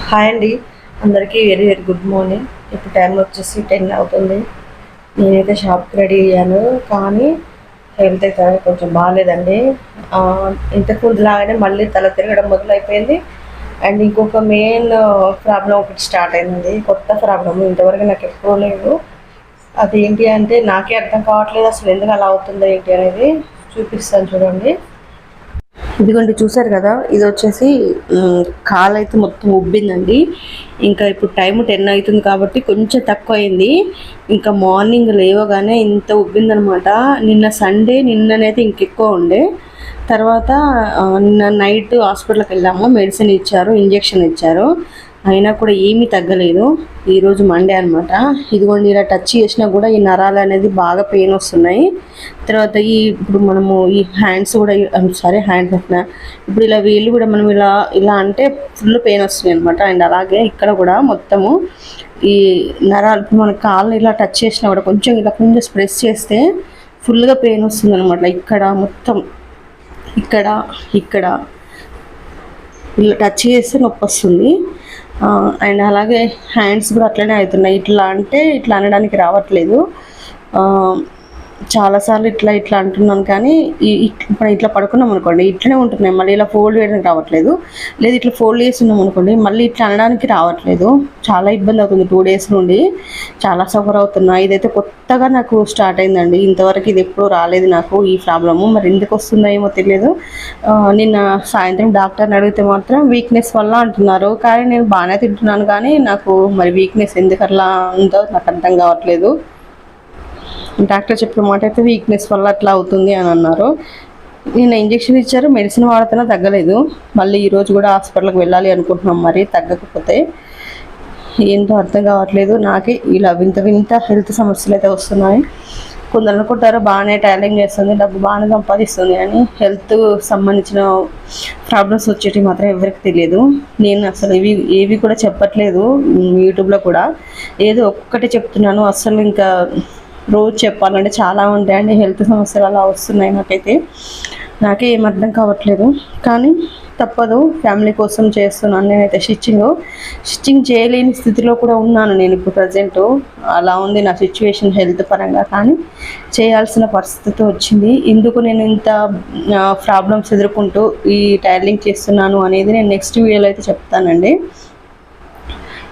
Hi అండి. అందరికీ very very good morning. ఇప్పుడు టైం వచ్చేసి 10 అవుతుంది. నేనైతే షాప్కి రెడీ అయ్యాను, కానీ హెల్త్ అయితే కొంచెం బాగాలేదండి. ఇంతకుముందు లాగానే మళ్ళీ తల తిరగడం మొదలైపోయింది. అండ్ ఇంకొక మెయిన్ ప్రాబ్లం ఒకటి స్టార్ట్ అయింది, కొత్త ప్రాబ్లం. ఇంతవరకు నాకు ఎప్పుడూ లేదు. అదేంటి అంటే నాకే అర్థం కావట్లేదు, అసలు ఎందుకు అలా అవుతుందో ఏంటి అనేది చూపిస్తాను చూడండి. ఇదిగోండి, చూసారు కదా, ఇది వచ్చేసి కాలు అయితే మొత్తం ఉబ్బిందండి. ఇంకా ఇప్పుడు టైం 10 అవుతుంది కాబట్టి కొంచెం తక్కువ అయింది. ఇంకా మార్నింగ్ లేవగానే ఇంత ఉబ్బిందనమాట. నిన్న సండే, నిన్ననైతే ఇంకెక్కువ ఉండే. తర్వాత నిన్న నైట్ హాస్పిటల్కి వెళ్ళాము, మెడిసిన్ ఇచ్చారు, ఇంజెక్షన్ ఇచ్చారు, అయినా కూడా ఏమీ తగ్గలేదు. ఈరోజు మండే అనమాట. ఇదిగోండి, ఇలా టచ్ చేసినా కూడా ఈ నరాలు అనేది బాగా పెయిన్ వస్తున్నాయి. తర్వాత ఇప్పుడు మనము ఈ హ్యాండ్స్ కూడా, సారీ హ్యాండ్స్ అంటున్నా, ఇప్పుడు ఇలా వీళ్ళు కూడా మనం ఇలా ఇలా అంటే ఫుల్ పెయిన్ వస్తున్నాయి అనమాట. అండ్ అలాగే ఇక్కడ కూడా మొత్తము ఈ నరాలు, ఇప్పుడు మన కాళ్ళని ఇలా టచ్ చేసినా కూడా కొంచెం ఇలా కొంచెం ప్రెస్ చేస్తే ఫుల్గా పెయిన్ వస్తుంది అనమాట. ఇక్కడ మొత్తం ఇక్కడ ఇక్కడ ఇలా టచ్ చేస్తే నొప్పి వస్తుంది. అండ్ అలాగే హ్యాండ్స్ కూడా అట్లనే అవుతున్నాయి. ఇట్లా అంటే ఇట్లా అనడానికి రావట్లేదు. చాలాసార్లు ఇట్లా ఇట్లా అంటున్నాను, కానీ ఇప్పుడు ఇట్లా పడుకున్నాం అనుకోండి ఇట్లనే ఉంటున్నాయి, మళ్ళీ ఇలా ఫోల్డ్ చేయడానికి రావట్లేదు. లేదు ఇట్లా ఫోల్డ్ చేస్తున్నాం అనుకోండి మళ్ళీ ఇట్లా అనడానికి రావట్లేదు. చాలా ఇబ్బంది అవుతుంది. 2 డేస్ నుండి చాలా సఫర్ అవుతున్నా. ఇదైతే కొత్తగా నాకు స్టార్ట్ అయిందండి. ఇంతవరకు ఇది ఎప్పుడూ రాలేదు నాకు ఈ ప్రాబ్లము. మరి ఎందుకు వస్తుందో ఏమో తెలియదు. నిన్న సాయంత్రం డాక్టర్ని అడిగితే మాత్రం వీక్నెస్ వల్ల అంటున్నారు, కానీ నేను బాగానే తింటున్నాను, కానీ నాకు మరి వీక్నెస్ ఎందుకు అట్లా ఉందో నాకు అర్థం కావట్లేదు. డాక్టర్ చెప్పిన మాట అయితే వీక్నెస్ వల్ల అట్లా అవుతుంది అని అన్నారు. నేను ఇంజెక్షన్ ఇచ్చారు, మెడిసిన్ వాడుతున్నా తగ్గలేదు. మళ్ళీ ఈరోజు కూడా హాస్పిటల్కి వెళ్ళాలి అనుకుంటున్నాం, మరి తగ్గకపోతే ఏంటో అర్థం కావట్లేదు. నాకే ఇలా వింత వింత హెల్త్ సమస్యలు అయితే వస్తున్నాయి. కొందరు అనుకుంటారు బాగానే టాలెంట్ చేస్తుంది, డబ్బు బాగానే సంపాదిస్తుంది అని. హెల్త్ సంబంధించిన ప్రాబ్లమ్స్ వచ్చేటి మాత్రం ఎవరికి తెలియదు. నేను అసలు ఏవి కూడా చెప్పట్లేదు యూట్యూబ్లో కూడా, ఏదో ఒక్కటే చెప్తున్నాను. అసలు ఇంకా రోజు చెప్పాలంటే చాలా ఉంటాయండి హెల్త్ సమస్యలు అలా వస్తున్నాయి. నాకే ఏం అర్థం కావట్లేదు, కానీ తప్పదు, ఫ్యామిలీ కోసం చేస్తున్నాను. నేనైతే స్టిచ్చింగ్ చేయలేని స్థితిలో కూడా ఉన్నాను నేను ఇప్పుడు ప్రజెంట్. అలా ఉంది నా సిచ్యువేషన్ హెల్త్ పరంగా, కానీ చేయాల్సిన పరిస్థితి వచ్చింది. ఎందుకు నేను ఇంత ప్రాబ్లమ్స్ ఎదుర్కొంటూ ఈ టైలరింగ్ చేస్తున్నాను అనేది నేను నెక్స్ట్ వీడియోలో అయితే చెప్తానండి.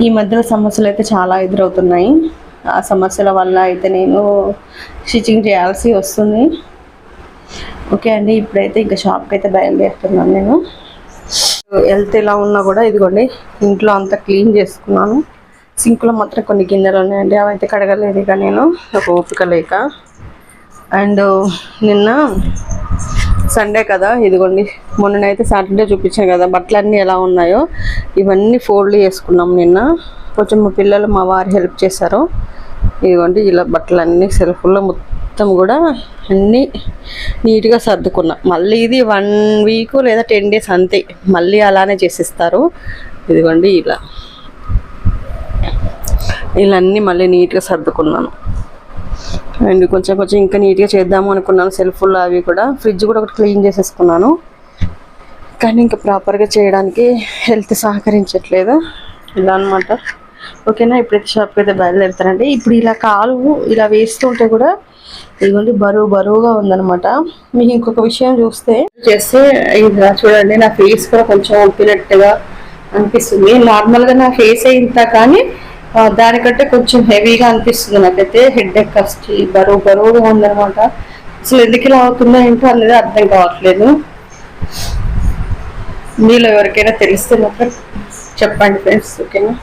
ఈ మధ్యలో సమస్యలు అయితే చాలా ఎదురవుతున్నాయి. ఆ సమస్యల వల్ల అయితే నేను స్టిచ్చింగ్ చేయాల్సి వస్తుంది. ఓకే అండి, ఇప్పుడైతే ఇంకా షాప్కి అయితే బయలుదేరుతున్నాను. నేను హెల్త్ ఎలా ఉన్నా కూడా ఇదిగోండి ఇంట్లో అంతా క్లీన్ చేసుకున్నాను. సింక్లో మాత్రం కొన్ని గిన్నెలు ఉన్నాయండి, అవి అయితే కడగలేదు ఇక నేను, ఒక ఓపిక లేక. అండ్ నిన్న సండే కదా, ఇదిగోండి మొన్ననైతే సాటర్డే చూపించాను కదా బట్టలన్నీ ఎలా ఉన్నాయో, ఇవన్నీ ఫోల్డ్ చేసుకున్నాం నిన్న. కొంచెం మా పిల్లలు మా వారు హెల్ప్ చేశారు. ఇదిగోండి ఇలా బట్టలన్నీ సెల్ఫ్లో మొత్తం కూడా అన్నీ నీట్గా సర్దుకున్నా. మళ్ళీ ఇది 1 వీక్ లేదా 10 డేస్ అంతే, మళ్ళీ అలానే చేసిస్తారు. ఇదిగోండి ఇలా అన్నీ మళ్ళీ నీట్గా సర్దుకున్నాను. అండ్ కొంచెం ఇంకా నీట్గా చేద్దాము అనుకున్నాను. సెల్ఫ్లో అవి కూడా, ఫ్రిడ్జ్ కూడా ఒకటి క్లీన్ చేసేసుకున్నాను, కానీ ఇంకా ప్రాపర్గా చేయడానికి హెల్త్ సహకరించట్లేదు. ఇలా అనమాట. ఓకేనా, ఇప్పుడైతే షాప్కి అయితే బయలుదేరుతానండి. ఇప్పుడు ఇలా కాలు ఇలా వేస్తుంటే కూడా ఇదిగోండి బరువుగా ఉందనమాట. మీకు ఇంకొక విషయం చేస్తే ఇలా చూడండి, నా ఫేస్ కూడా కొంచెం ఉప్పినట్టుగా అనిపిస్తుంది. నార్మల్గా నా ఫేస్ ఇంత, కానీ దానికంటే కొంచెం హెవీగా అనిపిస్తుంది నాకైతే. హెడ్ ఎక్ వచ్చి బరువుగా ఉందనమాట. అసలు ఎందుకు ఇలా అవుతుందో ఏంటో అనేది అర్థం కావట్లేదు. మీలో ఎవరికైనా తెలిస్తే మాత్రం చెప్పండి ఫ్రెండ్స్. ఓకేనా,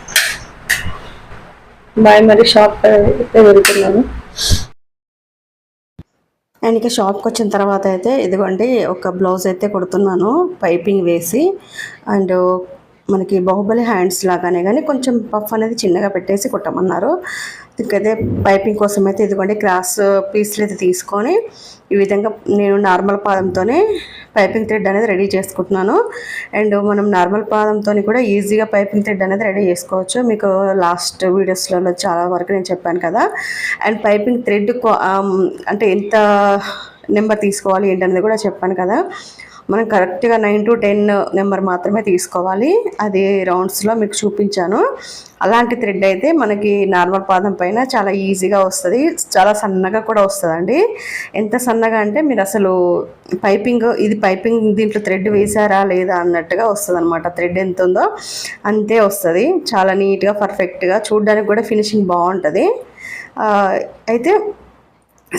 బాయ్. మరి షాప్ అయితే వెళ్తున్నాను. అండ్ ఇక షాప్కి వచ్చిన తర్వాత అయితే ఇదిగోండి ఒక బ్లౌజ్ అయితే కుడుతున్నాను, పైపింగ్ వేసి. అండ్ మనకి బాహుబలి హ్యాండ్స్ లాగానే, కానీ కొంచెం పఫ్ అనేది చిన్నగా పెట్టేసి కుట్టమన్నారు. ఇంకైతే పైపింగ్ కోసం అయితే ఇదిగోండి క్రాస్ పీస్లు అయితే తీసుకొని ఈ విధంగా నేను నార్మల్ పాదంతోనే పైపింగ్ థ్రెడ్ అనేది రెడీ చేసుకుంటున్నాను. అండ్ మనం నార్మల్ పాదంతో కూడా ఈజీగా పైపింగ్ థ్రెడ్ అనేది రెడీ చేసుకోవచ్చు. మీకు లాస్ట్ వీడియోస్లలో చాలా వరకు నేను చెప్పాను కదా. అండ్ పైపింగ్ థ్రెడ్ అంటే ఎంత నెంబర్ తీసుకోవాలి ఏంటనేది కూడా చెప్పాను కదా. మనం కరెక్ట్గా 9 to 10 నెంబర్ మాత్రమే తీసుకోవాలి. అది రౌండ్స్లో మీకు చూపించాను. అలాంటి థ్రెడ్ అయితే మనకి నార్మల్ పాదం పైన చాలా ఈజీగా వస్తుంది, చాలా సన్నగా కూడా వస్తుందండి. ఎంత సన్నగా అంటే మీరు అసలు పైపింగ్ దీంట్లో థ్రెడ్ వేసారా లేదా అన్నట్టుగా వస్తుంది అనమాట. థ్రెడ్ ఎంత ఉందో అంతే వస్తుంది. చాలా నీట్గా పర్ఫెక్ట్గా చూడడానికి కూడా ఫినిషింగ్ బాగుంటుంది. అయితే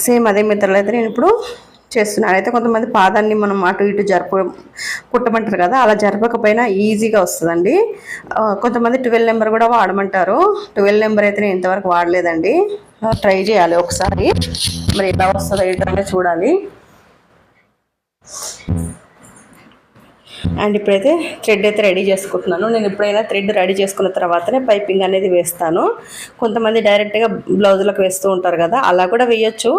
సేమ్ అదే మెథడ్లో అయితే నేను ఇప్పుడు చేస్తున్నాను. అయితే కొంతమంది పాదాన్ని మనం అటు ఇటు కుట్టమంటారు కదా, అలా జరపకపోయినా ఈజీగా వస్తుందండి. కొంతమంది 12 నెంబర్ కూడా వాడమంటారు. 12 నెంబర్ అయితే నేను ఇంతవరకు వాడలేదండి. ట్రై చేయాలి ఒకసారి, మరి ఎలా వస్తుందో ఏంటనే చూడాలి. అండ్ ఇప్పుడైతే థ్రెడ్ అయితే రెడీ చేసుకుంటున్నాను. నేను ఎప్పుడైనా థ్రెడ్ రెడీ చేసుకున్న తర్వాతనే పైపింగ్ అనేది వేస్తాను. కొంతమంది డైరెక్ట్గా బ్లౌజులకు వేస్తూ ఉంటారు కదా, అలా కూడా వేయొచ్చు.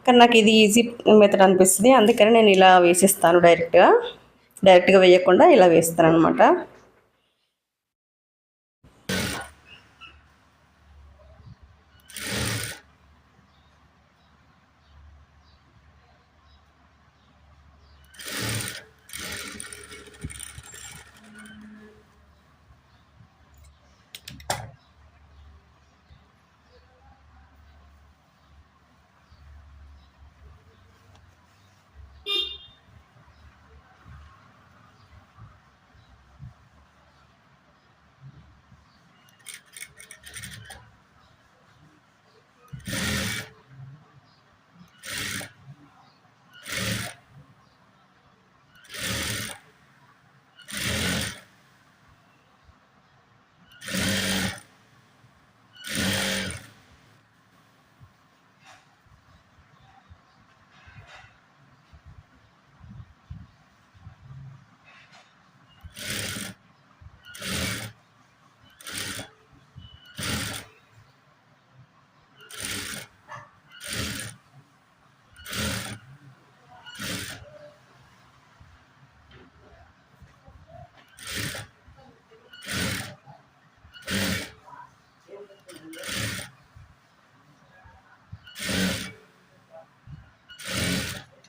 కానీ నాకు ఇది ఈజీ మెథడ్ అనిపిస్తుంది, అందుకని నేను ఇలా వేసిస్తాను. డైరెక్ట్గా వేయకుండా ఇలా వేస్తాను అనమాట.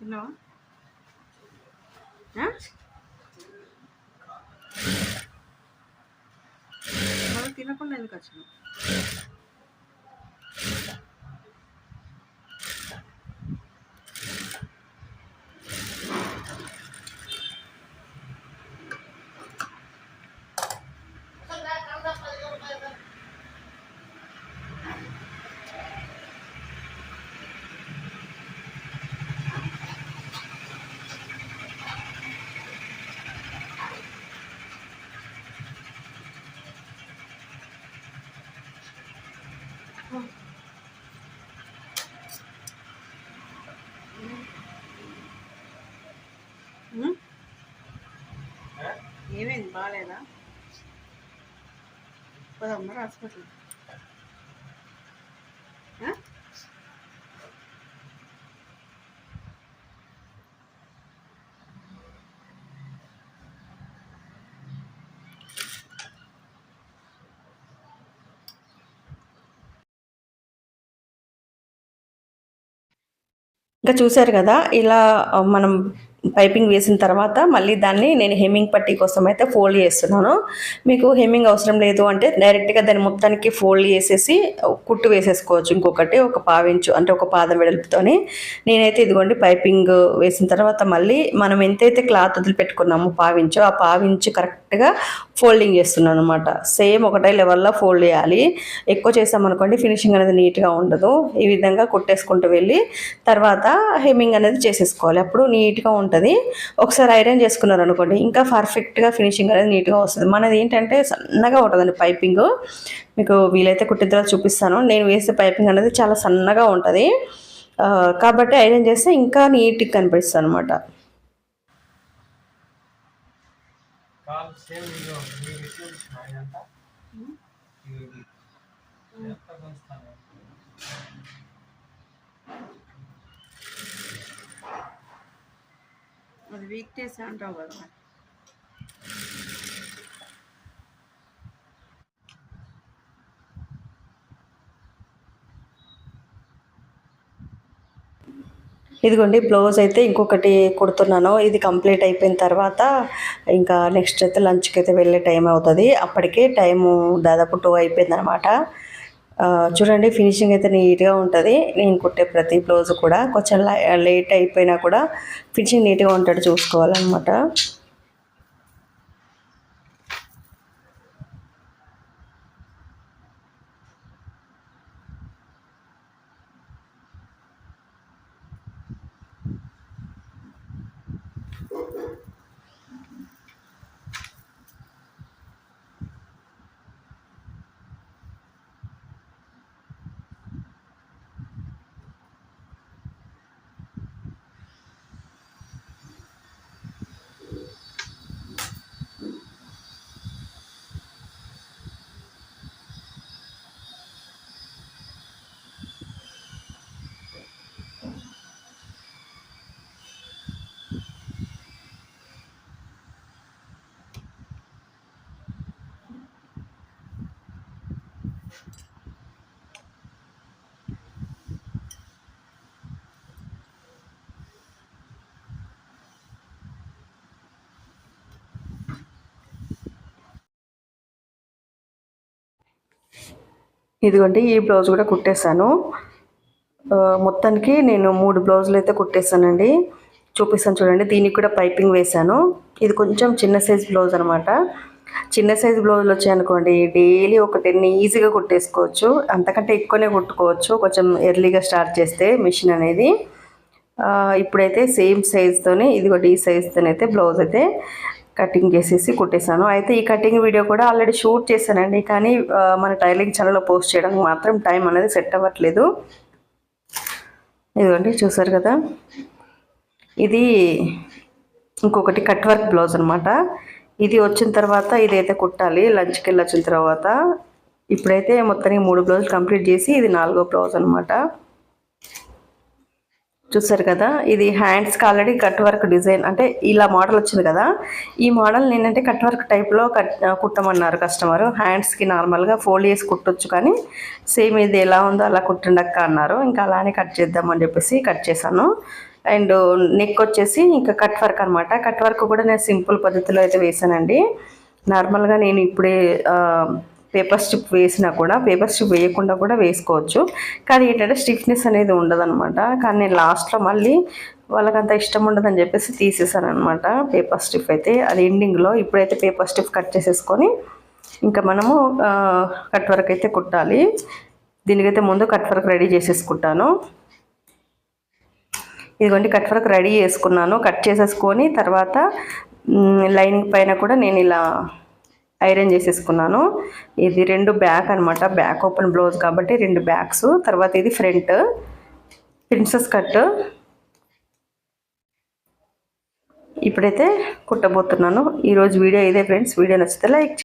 తిన్నావా? మనం తినకుండా ఎందుకు వచ్చినాం? ఏమైంది, బాగాలేదా? పోదమ్మా హాస్పిటల్. ఇంకా చూసారు కదా, ఇలా మనం పైపింగ్ వేసిన తర్వాత మళ్ళీ దాన్ని నేను హెమ్మింగ్ పట్టీ కోసం అయితే ఫోల్డ్ చేస్తున్నాను. మీకు హెమ్మింగ్ అవసరం లేదు అంటే డైరెక్ట్గా దాన్ని మొత్తానికి ఫోల్డ్ చేసేసి కుట్టు వేసేసుకోవచ్చు. ఇంకొకటి ఒక పావించు అంటే ఒక పాదం వెడల్పుతోని. నేనైతే ఇదిగోండి పైపింగ్ వేసిన తర్వాత మళ్ళీ మనం ఎంతైతే క్లాత్ వదిలిపెట్టుకున్నామో పావించు, ఆ పావించు కరెక్ట్గా ఫోల్డింగ్ చేస్తున్నాను అనమాట. సేమ్ ఒకటే లెవెల్లో ఫోల్డ్ చేయాలి. ఎక్కువ చేసామనుకోండి ఫినిషింగ్ అనేది నీట్గా ఉండదు. ఈ విధంగా కుట్టేసుకుంటూ వెళ్ళి తర్వాత హెమ్మింగ్ అనేది చేసేసుకోవాలి, అప్పుడు నీట్గా ఉంటుంది. ఒకసారి ఐరన్ చేసుకున్నారు అనుకోండి ఇంకా పర్ఫెక్ట్గా ఫినిషింగ్ అనేది నీట్గా వస్తుంది. మనది ఏంటంటే సన్నగా ఉంటుందండి పైపింగ్. మీకు వీలైతే కుట్టిన తర్వాత చూపిస్తాను. నేను వేసే పైపింగ్ అనేది చాలా సన్నగా ఉంటుంది కాబట్టి ఐరన్ చేస్తే ఇంకా నీట్గా కనిపిస్తుంది అనమాట. అది వీక్నెస్ అంటావు కదా. ఇదిగోండి బ్లౌజ్ అయితే ఇంకొకటి కుడుతున్నాను. ఇది కంప్లీట్ అయిపోయిన తర్వాత ఇంకా నెక్స్ట్ అయితే లంచ్కి అయితే వెళ్ళే టైం అవుతుంది. అప్పటికే టైము దాదాపు 2 అయిపోయింది అనమాట. చూడండి ఫినిషింగ్ అయితే నీట్గా ఉంటుంది. నేను కుట్టే ప్రతి బ్లౌజ్ కూడా కొంచెం లేట్ అయిపోయినా కూడా ఫినిషింగ్ నీట్గా ఉంటాడు చూసుకోవాలన్నమాట. ఇదిగోండి ఈ బ్లౌజ్ కూడా కుట్టేశాను. మొత్తానికి నేను 3 బ్లౌజులు అయితే కుట్టేశానండి. చూపిస్తాను చూడండి. దీనికి కూడా పైపింగ్ వేశాను. ఇది కొంచెం చిన్న సైజ్ బ్లౌజ్ అనమాట. చిన్న సైజ్ బ్లౌజులు వచ్చాయనుకోండి డైలీ ఒక 10 ఈజీగా కుట్టేసుకోవచ్చు. అంతకంటే ఎక్కువనే కుట్టుకోవచ్చు కొంచెం ఎర్లీగా స్టార్ట్ చేస్తే మిషన్ అనేది. ఇప్పుడైతే సేమ్ సైజ్తోనే ఇదిగోండి ఈ సైజ్తోనైతే బ్లౌజ్ అయితే కటింగ్ చేసేసి కుట్టేశాను. అయితే ఈ కటింగ్ వీడియో కూడా ఆల్రెడీ షూట్ చేశానండి. కానీ మన టైలరింగ్ ఛానల్లో పోస్ట్ చేయడానికి మాత్రం టైం అనేది సెట్ అవ్వట్లేదు. ఇదిగోండి చూసారు కదా, ఇది ఇంకొకటి కట్ వర్క్ బ్లౌజ్ అనమాట. ఇది వచ్చిన తర్వాత ఇదైతే కుట్టాలి లంచ్కి వెళ్ళి వచ్చిన తర్వాత. ఇప్పుడైతే మొత్తానికి 3 బ్లౌజులు కంప్లీట్ చేసి ఇది 4వ బ్లౌజ్ అనమాట. చూసారు కదా, ఇది హ్యాండ్స్కి ఆల్రెడీ కట్ వర్క్ డిజైన్ అంటే ఇలా మోడల్ వచ్చింది కదా. ఈ మోడల్ నేనంటే కట్ వర్క్ టైప్లో కుట్టమన్నారు కస్టమర్. హ్యాండ్స్కి నార్మల్గా ఫోల్డ్ చేసి కుట్టొచ్చు కానీ సేమ్ ఇది ఎలా ఉందో అలా కుట్టిండక్క అన్నారు. ఇంకా అలానే కట్ చేద్దామని చెప్పేసి కట్ చేశాను. అండ్ నెక్ వచ్చేసి ఇంకా కట్ వర్క్ అనమాట. కట్ వర్క్ కూడా నేను సింపుల్ పద్ధతిలో అయితే వేసానండి. నార్మల్గా నేను ఇప్పుడే పేపర్ స్ట్రిప్ వేసినా కూడా పేపర్ స్ట్రిప్ వేయకుండా కూడా వేసుకోవచ్చు. కానీ ఏంటంటే స్టిఫ్నెస్ అనేది ఉండదన్నమాట. కానీ నేను లాస్ట్లో మళ్ళీ వాళ్ళకంత ఇష్టం ఉండదని చెప్పేసి తీసేసాను అనమాట పేపర్ స్ట్రిప్ అయితే. అది ఎండింగ్లో. ఇప్పుడైతే పేపర్ స్ట్రిప్ కట్ చేసేసుకొని ఇంకా మనము కట్ వర్క్ అయితే కుట్టాలి. దీనికైతే ముందు కట్ వర్క్ రెడీ చేసేసుకుంటాను. ఇదిగోండి కట్ వర్క్ రెడీ చేసుకున్నాను. కట్ చేసేసుకొని తర్వాత లైనింగ్ పైన కూడా నేను ఇలా ఐరన్ చేసేసుకున్నాను. ఇది 2 బ్యాక్ అనమాట. బ్యాక్ ఓపెన్ బ్లౌజ్ కాబట్టి 2 బ్యాక్స్. తర్వాత ఇది ఫ్రంట్ ప్రిన్సెస్ కట్. ఇప్పుడైతే కుట్టబోతున్నాను. ఈరోజు వీడియో ఇదే ఫ్రెండ్స్. వీడియో నచ్చితే లైక్